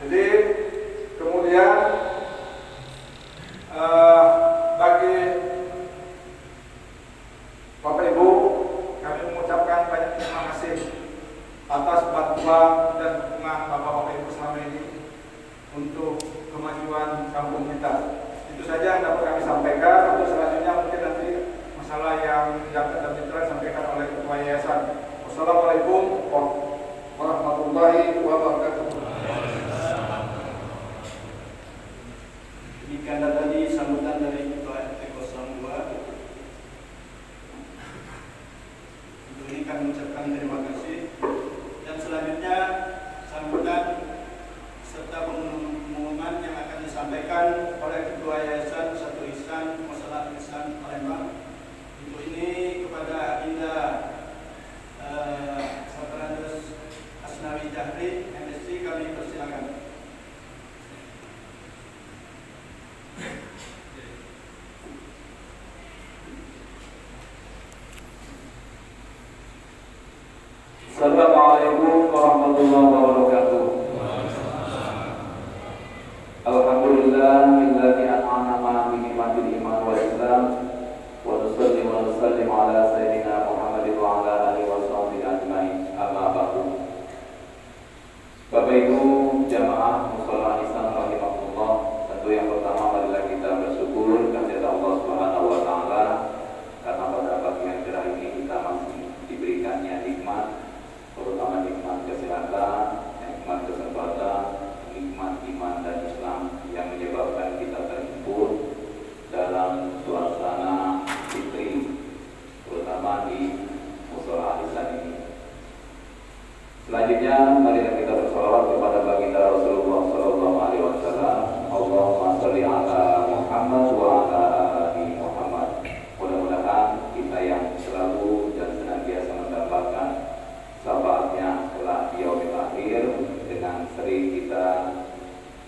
Jadi kemudian saja yang dapat kami sampaikan. Untuk selanjutnya mungkin nanti masalah yang zakat dan fitrah disampaikan oleh ketua yayasan. Wassalamualaikum warahmatullahi wabarakatuh. Demikian tadi sambutan dari Ketua RT 02. Untuk ini kami mengucapkan terima kasih. Dan selanjutnya sambutan serta pengumuman yang akan disampaikan oleh Ketua Yayasan Satu Ihsan Masalah Ihsan Palembang. Untuk ini kepada Adinda Saparandos Asnawi Jahri MSc kami persilakan. Assalamualaikum warahmatullahi wabarakatuh. Alhamdulillahilladzi an'ama bi ni'matil iman wal islam wa nusalli wa nusallim ala sayyidina Muhammadin wa ala alihi washabbihi ajmain. Amma ba'du. Bapak Ibu jamaah mushola Ihsan rahimahullah, tentu yang pertama marilah kita bersyukur kepada Allah Subhanahu wa taala karena pada pagi yang cerah ini kita masih diberikannya nikmat, terutama nikmat kesehatan, nikmat kesempatan, nikmat iman dan Islam yang menyebabkan kita terhimpun dalam suasana fitri, terutama di mushola Ihsan ini. Selanjutnya marilah kita bersolawat kepada baginda Rasulullah SAW. Allahumma sholli ala Muhammad wa ala ali Muhammad. Mudah-mudahan kita yang selalu dan senantiasa mendapatkan syafaatnya kelak di yaumil akhir dengan sering kita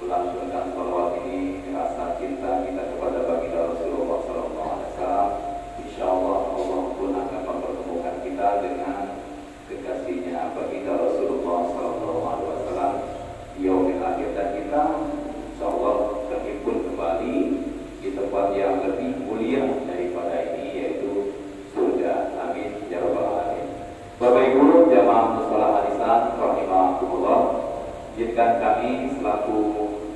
melangsungkan sholawat ini, rasa cinta kita kepada baginda Rasulullah SAW. Insyaallah Allah pun akan mempertemukan kita dengan kekasihnya baginda Rasulullah SAW di yaumil akhir, dan kita insyaallah terhimpun kembali di tempat yang lebih mulia daripada ini, yaitu surga. Amin ya rabbal alamin. Bapak Ibu jamaah mushola Ihsan rahimahumullah, izinkan kami selaku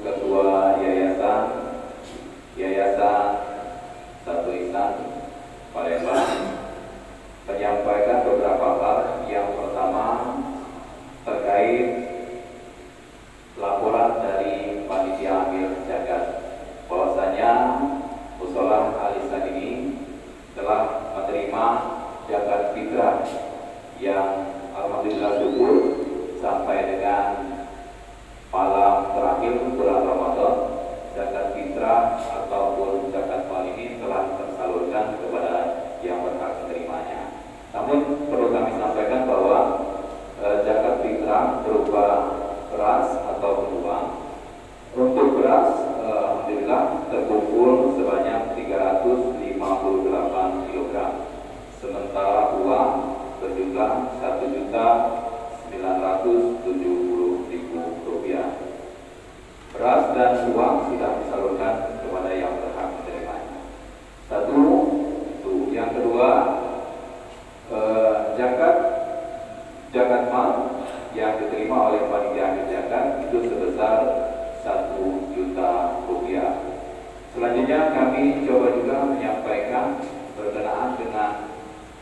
ketua yayasan Satu Ihsan Palembang menyampaikan beberapa hal. Yang pertama terkait laporan dari panitia amil zakat, bahwasanya mushola Ihsan ini telah menerima zakat fitrah yang alhamdulillah syukur sampai dengan malam terakhir bulan Ramadan, zakat fitrah ataupun zakat mal ini telah tersalurkan kepada yang berhak menerimanya. Namun perlu kami sampaikan bahwa zakat fitrah berupa beras atau uang. Untuk beras alhamdulillah terkumpul sebanyak 358 kg, sementara uang berjumlah Rp1.970.000. Beras dan uang sudah disalurkan kepada yang berhak menerimanya. Satu, itu. Yang kedua, zakat mal yang diterima oleh panitia zakat itu sebesar Rp1.000.000. Selanjutnya kami coba juga menyampaikan berkenaan dengan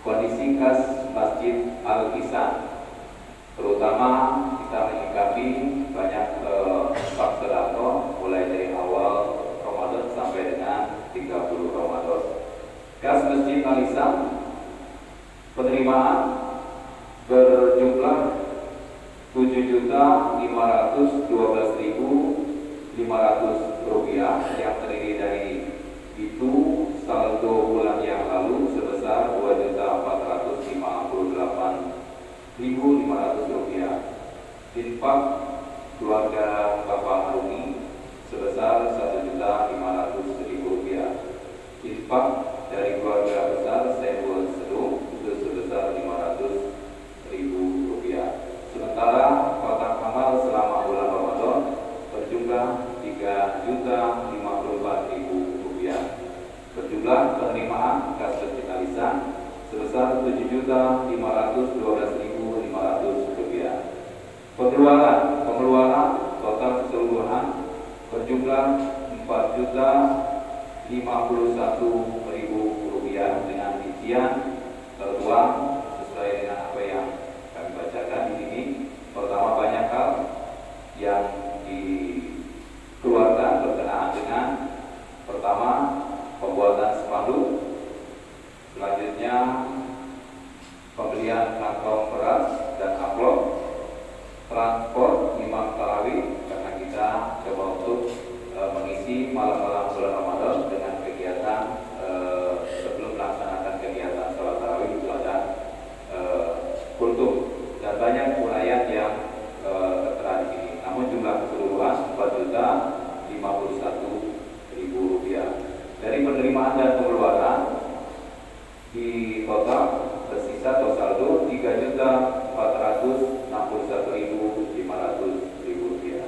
kondisi kas Masjid Al-Ihsan, terutama kita menyikapi banyak faktor mulai dari awal Ramadan sampai dengan 30 Ramadan. Kas Masjid Al-Ihsan penerimaan berjumlah Rp7.512.500 yang terdiri dari itu saldo bulan yang lalu sebesar Rp2.458.500. Infak keluarga Bapak Harumi sebesar Rp1.500.000. Infak dari keluarga besar Saiful Sedung itu sebesar Rp500.000. Sementara kotak amal selama bulan Ramadan berjumlah Rp3.054.000. Berjumlah penerimaan kas Masjid Al-Ihsan sebesar Rp7.512.500. Pengeluaran total keseluruhan berjumlah pembuatan spanduk, selanjutnya pembelian kantong beras dan amplop, transport imam tarawih karena kita coba untuk mengisi malam-malam bulan Ramadan dengan kegiatan sebelum melaksanakan kegiatan sholat tarawih itu ada kultum dan banyak uraian yang tertera di sini. Namun jumlah keseluruhan 4.051.000 rupiah. Dari penerimaan dan pengeluaran di total tersisa atau saldo 3.461.500 rupiah.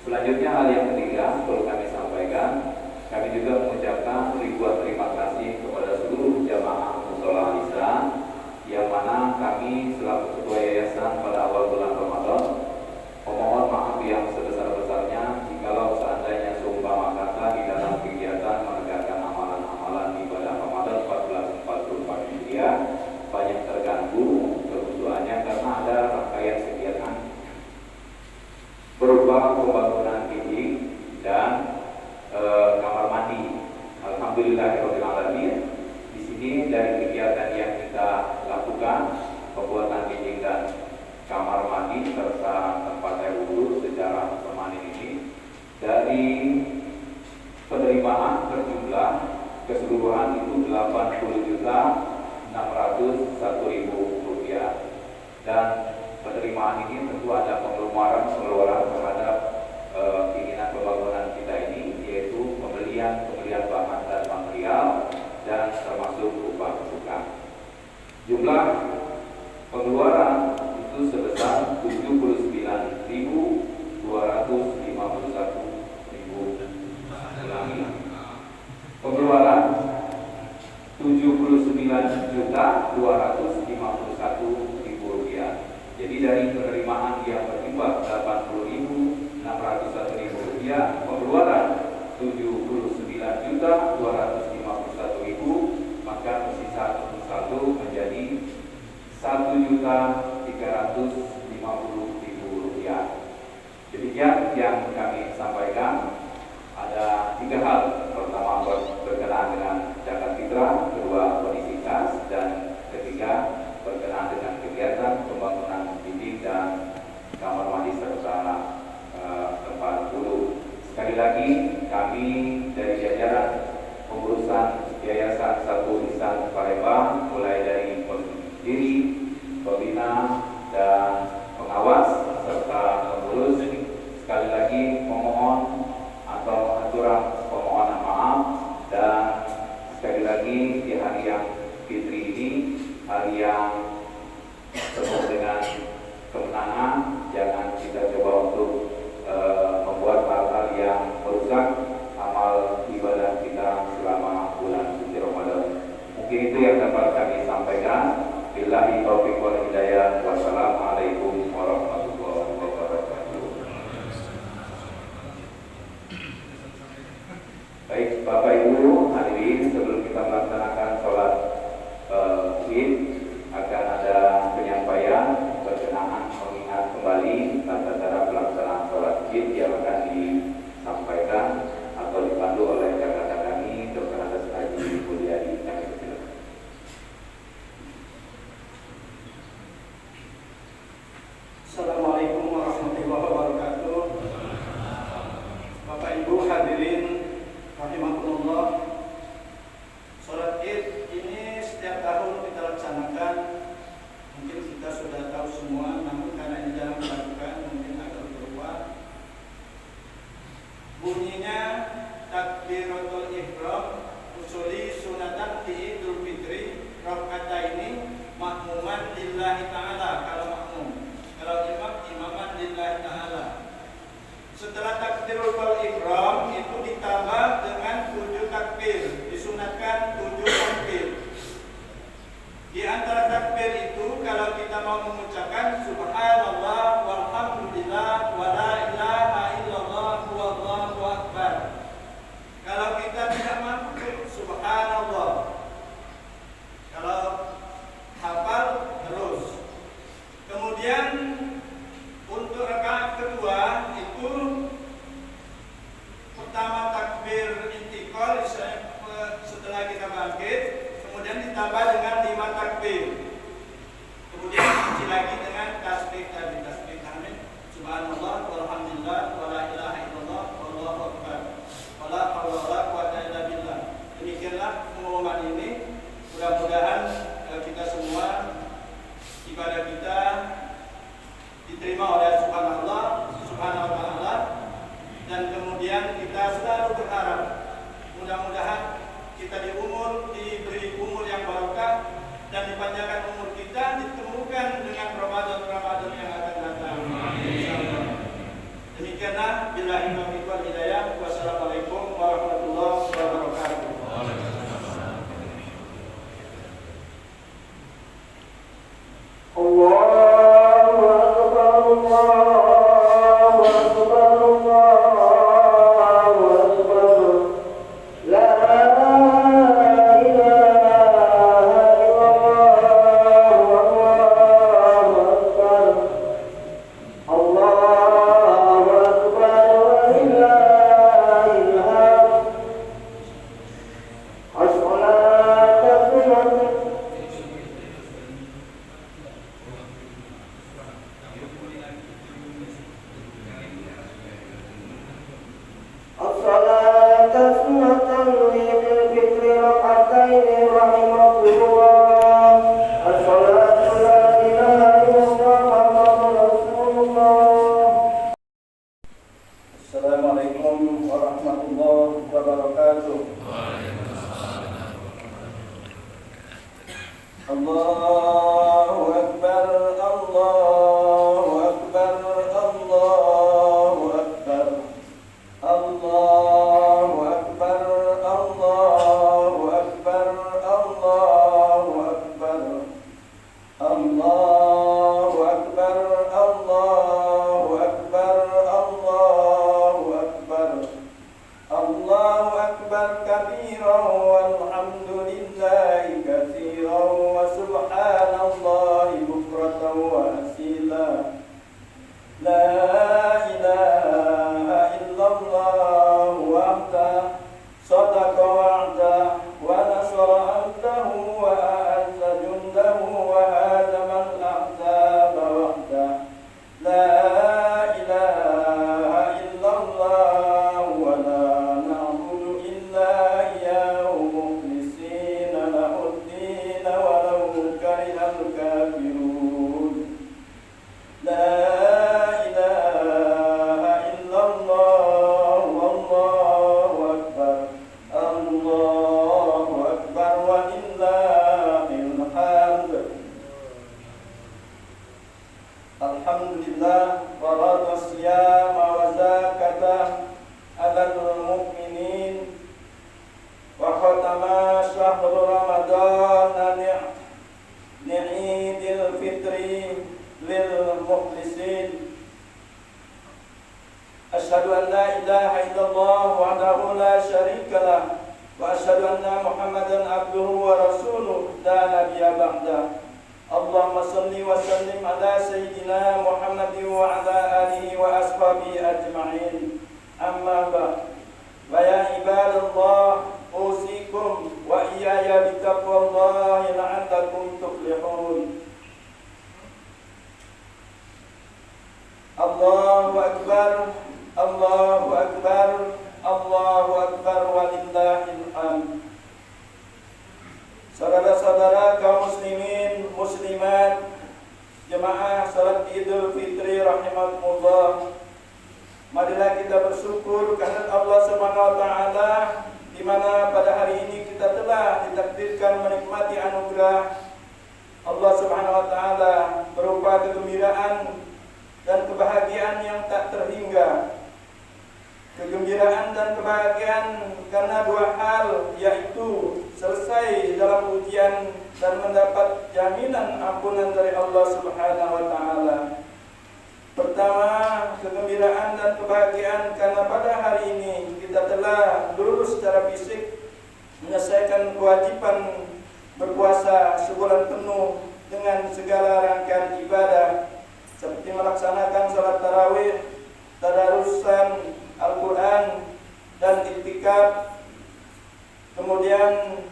Selanjutnya hal yang ketiga perlu kami sampaikan, kami juga mengucapkan ribuan terima kasih kepada seluruh jamaah mushola Al-Ihsan yang mana kami selaku ketua yayasan pada awal bulan Ramadan memohon maaf yang sebesar-besarnya jikalau seandainya seumpama kata di dalam kegiatan menegakkan amalan-amalan ibadah Ramadan 1444 Hijriah banyak terganggu kebutuhannya karena ada rangkaian kegiatan berupa pembangunan dinding dan kamar mandi. Alhamdulillahirabbil alamin. Di sini dari kegiatan yang kita lakukan pembuatan dinding dan kamar mandi serta tempat air wudhu secara permanen ini dari penerimaan berjumlah keseluruhan itu 80.601.000 rupiah dan penerimaan ini tentu ada pengeluaran terhadap keinginan pembangunan kita ini yaitu pembelian bahan dan material dan termasuk upah tukang. Jumlah pengeluaran itu sebesar 79.251.000. Ulangi. Pengeluaran 79.251.000 rupiah. Jadi dari penerimaan yang berjumlah 80.601.000 rupiah, pengeluaran 79.251.000, maka tersisa saldo menjadi 1.350.000 rupiah. Demikian yang kami sampaikan. Ada 3 hal. Pertama berkenaan dengan zakat fitrah, kedua kondisi kas, dan ketiga berkenaan dengan kegiatan pembangunan dinding dan kamar mandi serta tempat wudhu. Sekali lagi kami dari jajaran pengurusan Yayasan Satu Ihsan Palembang mulai dari pendiri, pembina dan pengawas serta pengurus sekali lagi memohon atau mengaturkan permohonan maaf dan sekali lagi di hari yang fitri ini, hari yang penuh dengan kemenangan, jangan kita coba untuk membuat hal-hal yang merusak amal ibadah kita selama bulan suci Ramadan. Mungkin itu yang dapat kami sampaikan. Billahi taufiq wal hidayah. Wassalamualaikum warahmatullahi wabarakatuh. Baik Bapak Ibu hadirin, sebelum kita melaksanakan sholat Id akan ada penyampaian berkenaan mengingat kembali tata cara pelaksanaan sholat Id yang akan disampaikan atau dipandu oleh kakak kami Dr. Andes Haji Mulyadi. syahru Ramadan ni'idil fitri lil mukhlisin. Asyhadu an la ilaha illallah wahdahu la syarika lah wa asyhadu anna Muhammadan abduhu wa rasuluh la nabiyya ba'da. Allahumma salli wa sallim ala sayyidina Muhammadin wa ala alihi wa ashabihi ajma'in. Amma ba'd. Wa ya ibadallah, usikum wa iyaya bitaqwallahi la'allakum tuflihun. Allahu akbar, Allahu akbar, Allahu akbar walillahil hamd. Saudara-saudara kaum muslimin, muslimat, jemaah salat Idul Fitri rahimakumullah. Marilah kita bersyukur karena Allah Subhanahu wa taala di mana pada hari ini kita telah ditakdirkan menikmati anugerah Allah Subhanahu wa taala berupa kegembiraan dan kebahagiaan yang tak terhingga. Kegembiraan dan kebahagiaan karena dua hal, yaitu selesai dalam ujian dan mendapat jaminan ampunan dari Allah Subhanahu wa taala. Pertama, kegembiraan dan kebahagiaan karena pada hari ini kita telah lulus secara fisik menyelesaikan kewajiban berpuasa sebulan penuh dengan segala rangkaian ibadah seperti melaksanakan salat tarawih, tadarusan Al-Quran dan iktikaf, kemudian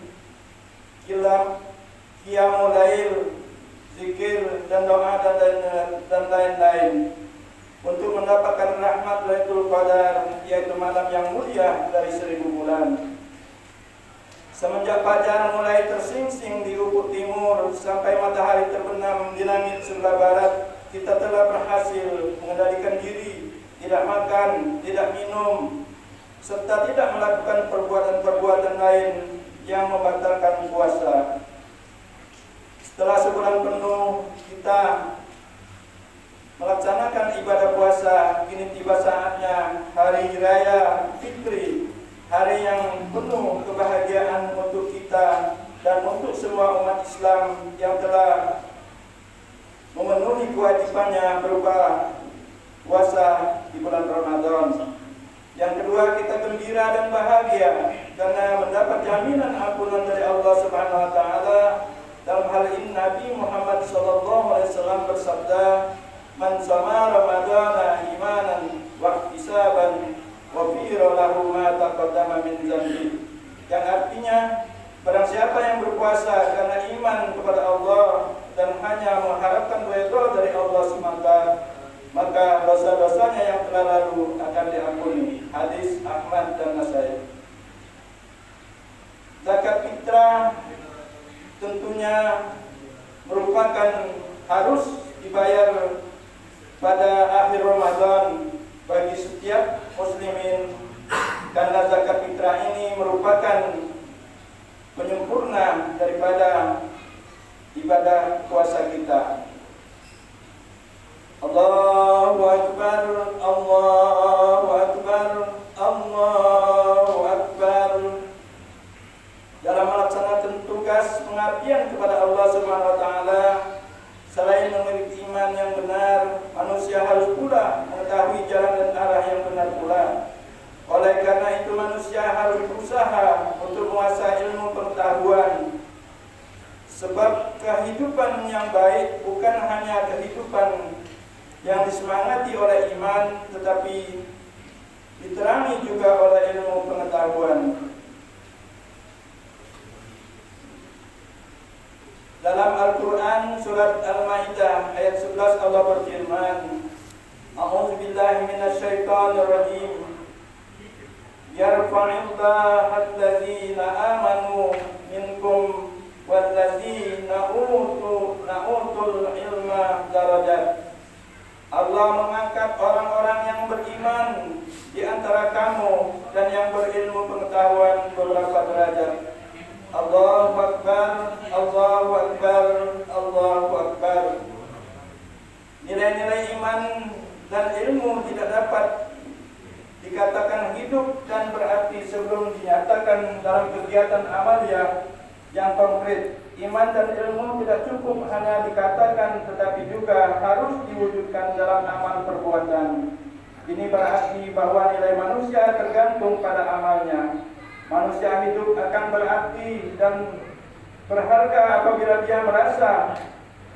qiyamul lail, zikir dan doa dan lain-lain untuk mendapatkan rahmat Lailatul Qadar, yaitu malam yang mulia dari 1000 bulan. Semenjak fajar mulai tersingsing di ufuk timur sampai matahari terbenam di langit sebelah barat, kita telah berhasil mengendalikan diri, tidak makan, tidak minum, serta tidak melakukan perbuatan-perbuatan lain yang membatalkan puasa. Setelah sebulan penuh kita melaksanakan ibadah puasa, kini tiba saatnya hari raya Fitri, hari yang penuh kebahagiaan untuk kita dan untuk semua umat Islam yang telah memenuhi kewajibannya berupa puasa di bulan Ramadan. Yang kedua, kita gembira dan bahagia karena mendapat jaminan ampunan dari Allah Subhanahu wa taala. Dalam hal ini Nabi Muhammad SAW bersabda, "Man shama Ramadana imanan wa ihtisaban wa ghufira lahu ma taqaddama min dzambi." Yang artinya, barang siapa yang berpuasa karena iman kepada Allah dan hanya mengharapkan ridha dari Allah SWT, maka dosa-dosanya yang telah lalu akan diampuni. Hadis Ahmad dan Nasai. Zakat fitrah tentunya merupakan harus dibayar pada akhir Ramadan bagi setiap muslimin, karena zakat fitrah ini merupakan penyempurna daripada ibadah puasa kita. Allahu Akbar, Allahu Akbar, Allahu Akbar. Dalam melaksanakan tugas pengabdian kepada Allah Subhanahu wa taala, selain memiliki iman yang benar, manusia harus pula mengetahui jalan dan arah yang benar pula. Oleh karena itu manusia harus berusaha untuk menguasai ilmu pengetahuan. Sebab kehidupan yang baik bukan hanya kehidupan yang disemangati oleh iman, tetapi diterangi juga oleh ilmu pengetahuan. Dalam Al-Quran surat Al-Ma'idah ayat 11 Allah berfirman, A'udzubillahi minasyaitonirrajim. Yarfa'illahu allazina amanu minkum wallazina utul ilma darajat. Allah mengangkat orang-orang yang beriman di antara kamu dan yang berilmu pengetahuan beberapa derajat. Allahu Akbar, Allahu Akbar, Allahu Akbar. Nilai-nilai iman dan ilmu tidak dapat dikatakan hidup dan berarti sebelum dinyatakan dalam kegiatan amalia yang konkret. Iman dan ilmu tidak cukup hanya dikatakan, tetapi juga harus diwujudkan dalam amal perbuatan. Ini berarti bahwa nilai manusia tergantung pada amalnya. Manusia hidup akan berarti dan berharga apabila dia merasa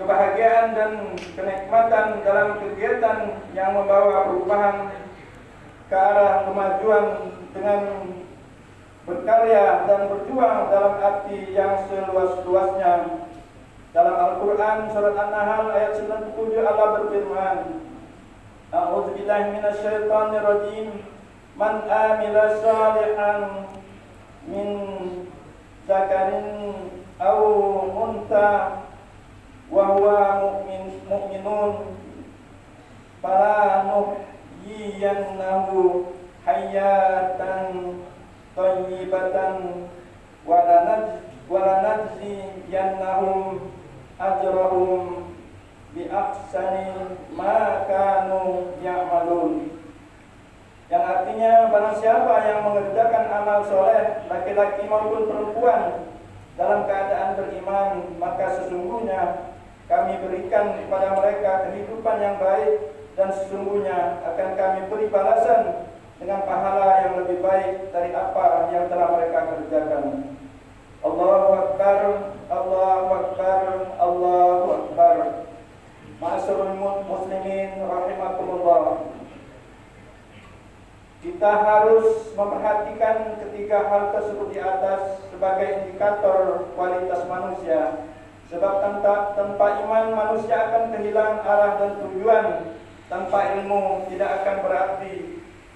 kebahagiaan dan kenikmatan dalam kegiatan yang membawa perubahan ke arah kemajuan dengan berkarya dan berjuang dalam arti yang seluas-luasnya. Dalam Al-Quran surat An-Nahl ayat 97 Allah berfirman, A'udzubillahi minasyaitonirrajim, man amila salihan min zakarin aw unta wa huwa mu'minun falanuhyiyannahu hayatan thayyibatan walanajziyannahum ajrahum bi ahsani ma kanu ya'malun. Yang artinya barang siapa yang mengerjakan amal soleh, laki-laki maupun perempuan, dalam keadaan beriman, maka sesungguhnya kami berikan kepada mereka kehidupan yang baik, dan sesungguhnya akan kami beri balasan dengan pahala yang lebih baik dari apa yang telah mereka kerjakan. Allahu Akbar, Allahu Akbar, Allahu Akbar. Ma'asyiral muslimin rahimakumullah. Kita harus memperhatikan ketiga hal tersebut di atas sebagai indikator kualitas manusia. Sebab tanpa iman manusia akan kehilangan arah dan tujuan. Tanpa ilmu tidak akan berarti,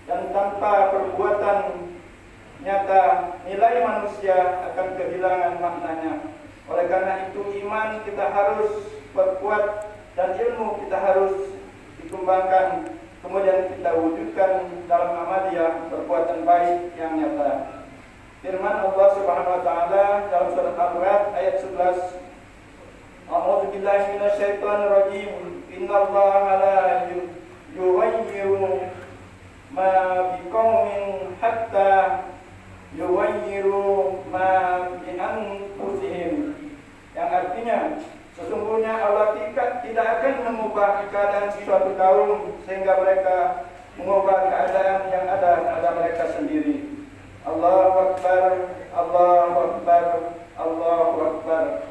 dan tanpa perbuatan nyata nilai manusia akan kehilangan maknanya. Oleh karena itu iman kita harus berkuat dan ilmu kita harus dikembangkan, kemudian kita wujudkan dalam amaliyah perbuatan baik yang nyata. Firman Allah Subhanahu wa taala dalam surat Al-Ra'd ayat 11, A'udzubillahi minasyaitonirrajim. Innallaha la yughayyiru ma biqaumin hatta yughayyiru ma bi anfusihim. Yang artinya, sesungguhnya Allah tidak akan mengubah keadaan suatu kaum sehingga mereka mengubah keadaan yang ada pada mereka sendiri. Allahu Akbar, Allahu Akbar, Allahu Akbar.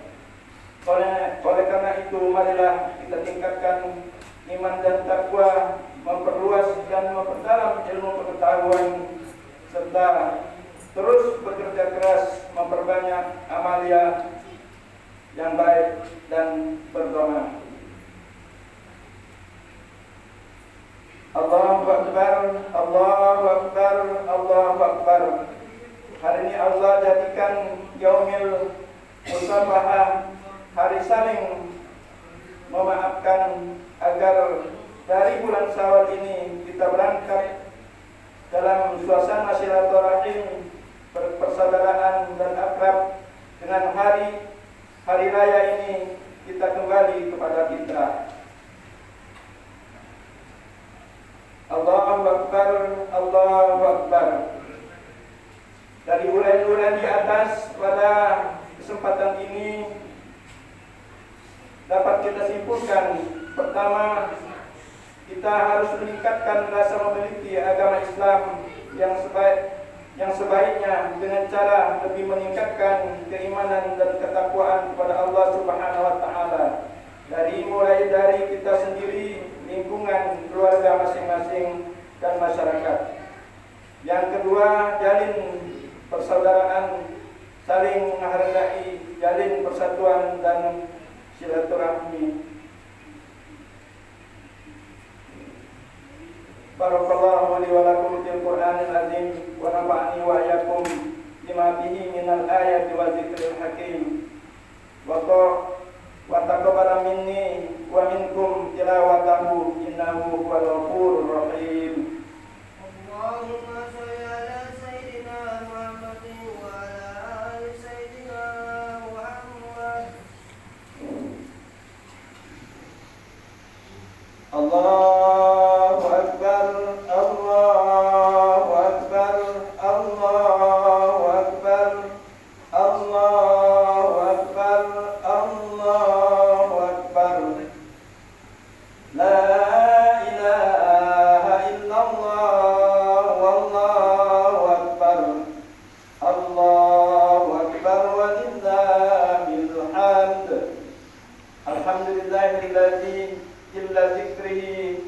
Oleh karena itu, marilah kita tingkatkan iman dan takwa, memperluas dan memperdalam ilmu pengetahuan, serta terus bekerja keras memperbanyak amalia yang baik dan berdoa. Allahu Akbar, Allahu Akbar, Allahu Akbar. Hari ini Allah jadikan Yaumil Musafahah, hari saling memaafkan, agar dari bulan Syawal ini kita berangkat dalam suasana silaturahim, persaudaraan dan akrab. Dengan hari raya ini kita kembali kepada kita. Allahu Akbar, Allahu Akbar. Dari uraian-uraian di atas pada kesempatan ini dapat kita simpulkan, pertama, kita harus meningkatkan rasa memiliki agama Islam yang sebaiknya dengan cara lebih meningkatkan keimanan dan ketakwaan kepada Allah Subhanahu wa taala. Mulai dari kita sendiri, lingkungan, keluarga masing-masing dan masyarakat. Yang kedua, jalin persaudaraan, saling menghargai, jalin persatuan dan silaturahmi. Barakallahu li wa lakum fil Qur'anil azim wa nafa'ani wa iyyakum lima fihi minal ayati wa dzikril hakim. Wa taqabbala minni wa minkum tilawatahu innahu huwal ghafurur rahim. Allahumma shalli ala sayyidina Muhammadin wa ala ali sayyidina Muhammad. Allahu Akbar, Allahu Akbar, Allahu Akbar, Allahu walillahil hamd. Alhamdulillahilladzi illa dzikrihi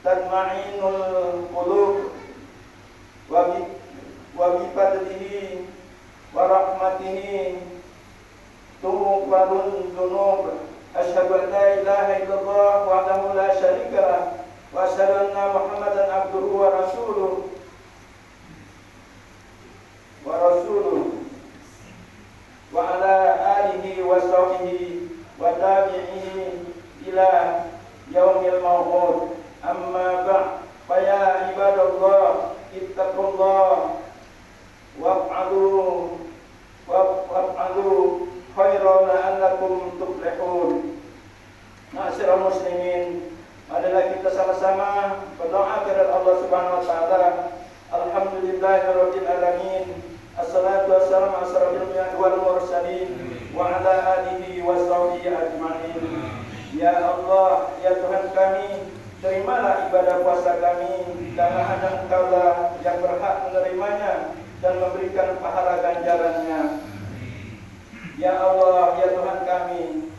tatma'innul qulub wa bi fadlihi wa rahmatihi tughfarun dzunub. Asyhadu an la ilaha illallah wahdahu la syarika lah wa asyhadu anna Muhammadan abduhu wa rasuluh wa ala alihi wa sahbihi wa tabi'ihi ila yaumil maw'ud. Amma ba'd, fa ya ibadallah ittaqullah waf'alu khairan la'allakum tuflihun. Ma'asyiral muslimin, marilah kita sama-sama berdoa kepada Allah Subhanahu wa taala. Alhamdulillahirabbil alamin. Assalatu wassalamu ala asyrafil anbiya'i wal mursalin wa ala alihi washabihi ajma'in. Ya Allah, ya Tuhan kami, terimalah ibadah puasa kami, karena hanya Engkau-lah yang berhak menerimanya dan memberikan pahala ganjarannya. Ya Allah, ya Tuhan kami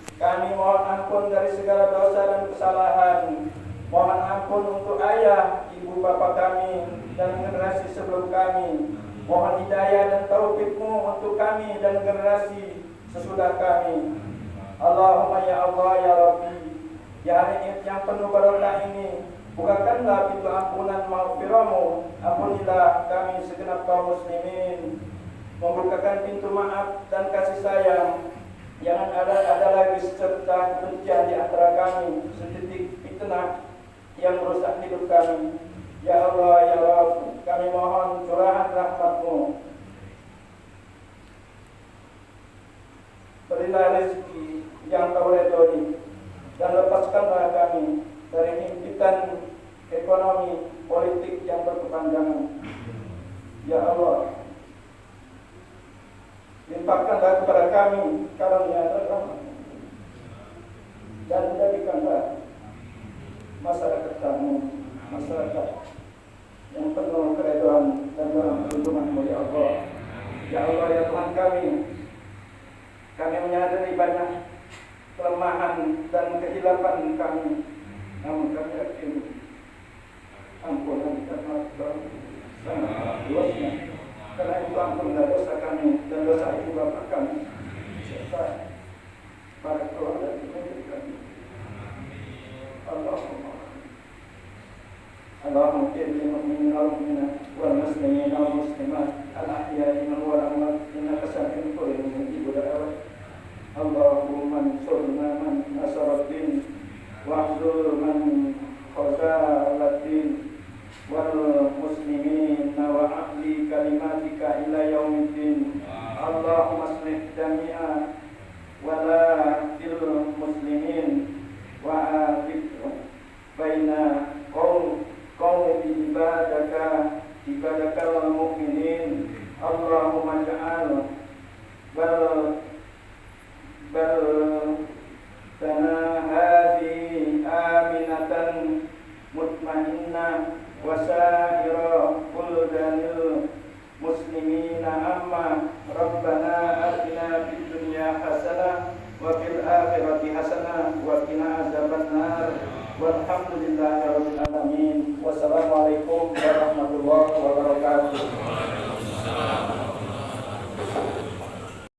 mohon ampun dari segala dosa dan kesalahan. Mohon ampun untuk ayah, ibu bapa kami dan generasi sebelum kami. Mohon hidayah dan taufik-Mu untuk kami dan generasi sesudah kami. Allahumma ya Allah ya Rabbi, ya hari yang penuh barokah ini, bukakanlah pintu ampunan maghfirah-Mu. Ampunilah kami segenap kaum muslimin. Membukakan pintu maaf dan kasih sayang. Jangan ada lagi serta kebencian di antara kami, setitik fitnah yang merusak hidup kami. Ya Allah ya Rabb, kami mohon curahan rahmat-Mu. Berilah rezeki yang Kau redhoi dan lepaskanlah kami dari himpitan ekonomi politik yang berkepanjangan. Ya Allah, limpahkanlah kepada kami karunia dan rahmat, dan jadikanlah masyarakat kami masyarakat yang penuh keridhaan dan dalam perlindungan-Mu ya Allah. Ya Allah ya Tuhan kami menyadari banyak kelemahan dan kehilapan kami, namun kami yakin ampunan karena sangat luasnya. Karena itu ampunlah dosa kami dan dosa ibu bapa kami serta para keluarga kami. Allahumma qil lil mu'minina wal mu'minat wal muslimina wal muslimat al ahya'i minhum wal amwat innaka sami'un qaribun mujibud da'awat. Allahumma ansurna man nasara ad-din wahzur man khazala ad-din wal muslimina wa ahli kalimatika ila yaumiddin. Allahumma aslih jami'a walatil muslimin wa alif baina qaum ibadakal mu'minin. Allahumma ja'al baltana hadhi aminatan mutmainnah wa sa'ira buldanil muslimina amma rabbana atina fid dunya hasanah wa fil akhirati hasanah wa qina adzabannar. Walhamdulillahirabbil alamin. Wassalamualaikum warahmatullahi wabarakatuh.